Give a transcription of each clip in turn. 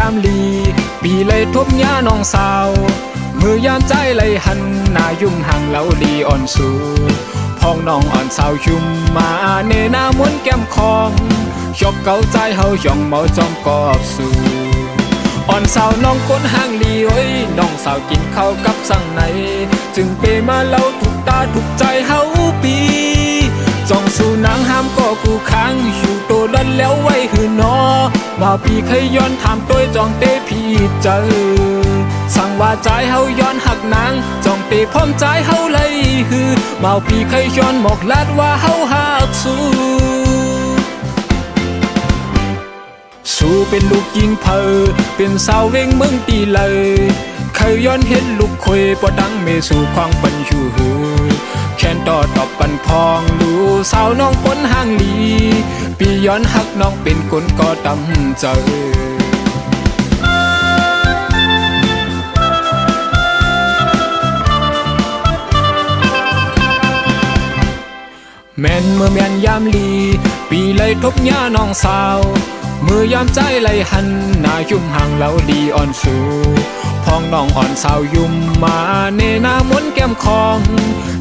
ามลีปีเลยทบยาน้องสาวมือยามใจเลยหันหน้ายุ่มห่างเล่าลีอ่อนสูพ้องน้องอ่อนสาวยุ่มมาเนหน้ามนแก้มคองยกเกาใจเฮาย่องเมาจอมกอบสู่อ่อนสาวน้องก้นห่างลีโอ้ยน้องสาวกินข้าวกับสั่งไหนจึงเปมาเล่าถูกตาถูกใจเฮาปีจ้องสู่นางห้ามก็กูค้างอยู่โตดันแล้วไว้หือนอว่าปีเคยย้อนถามตัวจองเตพี่เจอสั่งว่าใจเฮาย้อนหักนางจองเตพร้อมใจเฮาเลยฮือบ่าวปีเคยย้อนหมอกลาดว่าเฮาหักสู้เป็นลูกยิงเพอเป็นสาวเวงเมืองตีเลยเคยย้อนเห็นลูกคอยปอดังเมสู่ความปันอยู่หือแค้นต่อตอบปันพองดูสาวน้องปนห่างลีปีย้อนหักน้องเป็นคนก็ตำเจอแม่นเมื่อแม่นยามลีปีเลยทบยาน้องสาวเมื่อยามใจเลยหันหน้ายุ่มห่างเล่าดีอ่อนสูพ้องน้องอ่อนสาวยุ่มมาเนหน้ามนแก้มคอง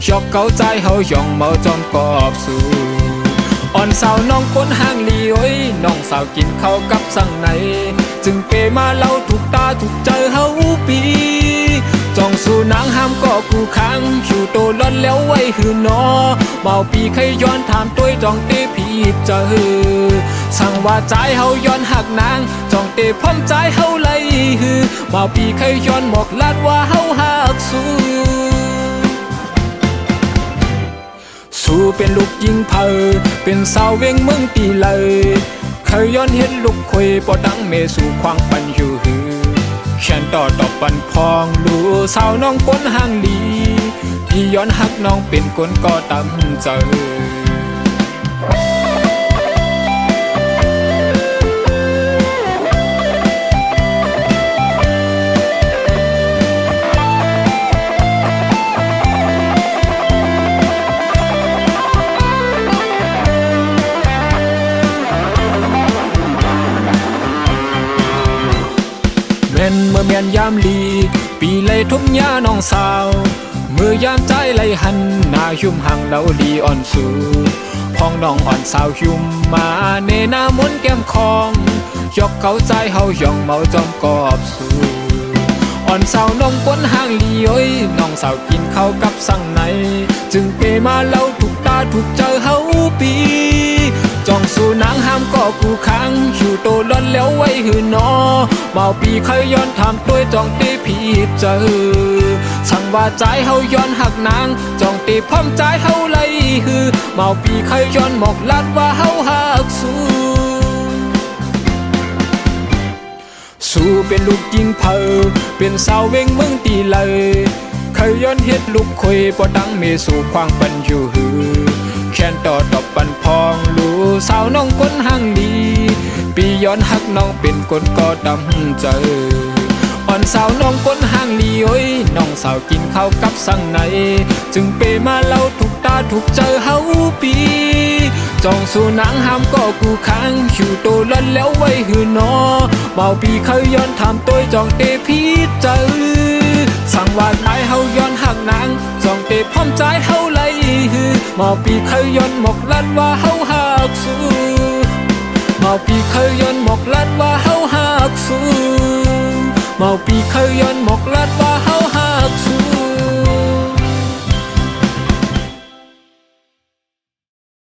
ยกเกาใจเฮาย่องเมาจอมกอบสู่อ่อนสาวน้องคนห่างลีโอ้ยน้องสาวกินข้าวกับสั่งไหนจึงเปมาเล่าถูกตาถูกใจเฮาปีจ้องสู่นางห้ามก็กูค้างอยู่โตล้อนแล้วไว้หือนอเมาปีเคยย้อนถามตัวจองเตพี่เจอสั่งว่าใจเฮาย้อนหักนางจองเตพร้อมใจเฮาเลยฮือเมาปีเคยย้อนหมอกลาดว่าเฮาหักสู้เป็นลูกยิงเพอเป็นสาวเวงเมืองตีเลยเคยย้อนเห็นลูกคอยปอดังเมสู่ควางปันอยู่หือแค้นต่อตอบปันพองดูสาวน้องก้นห่างลีพี่ย้อนหักน้องเป็นคนก็ตำเจอเมื่อแม่นยามลีปีเลยทบยาน้องสาวเมื่อยามใจเลยหันหน้ายุ่มห่างเล่าลีอ่อนสูพ้องน้องอ่อนสาวยุ่มมาเนหน้ามนแก้มคองยกเกาใจเฮาย่องเมาจอมกอบสู่อ่อนสาวน้องก้นห่างลีโอ้ยน้องสาวกินข้าวกับสั่งไหนจึงเปมาเล่าถูกตาถูกเจอเฮาปีจ้องสู่นางห้ามก็กูค้างอยู่โตล้อนแล้วไว้หือนอเมาปีเคยย้อนถามตัวจองเตพี่เจอสั่งว่าใจเฮาย้อนหักนางจองเตพร้อมใจเฮาเลยฮือเมาปีเคยย้อนหมอกลาดว่าเฮาหักสู้เป็นลูกยิงเพอเป็นสาวเวงเมืองตีเลยเคยย้อนเห็นลูกคอยปอดังเมสู่ควางปันอยู่หือแค้นต่อตอบปันพองดูสาวน้องก้นห่างลีปีย้อนหักน้องเป็นคนก็ตำเจออ่อนสาวน้องก้นห่างลีโอ้ยน้องสาวกินข้าวกับสั่งไหนจึงเปมาเล่าถูกตาถูกเจอเฮาปีจ้องสู่นางห้ามก็กูค้างอยู่โตล้อนแล้วไว้หือนอเมาปีเคยย้อนถามตัวจองเตพี่เจอสั่งว่าใจเฮาย้อนหักนางจองเตพร้อมใจเฮาเลยฮือเมาปีเคยย้อนหมอกลาดว่าเฮาหักสู้เมาปีเคยย้อนหมอกลาดว่าเฮาหักสู้เมาปีเคยย้อนหมอกลาดว่าเฮาหัก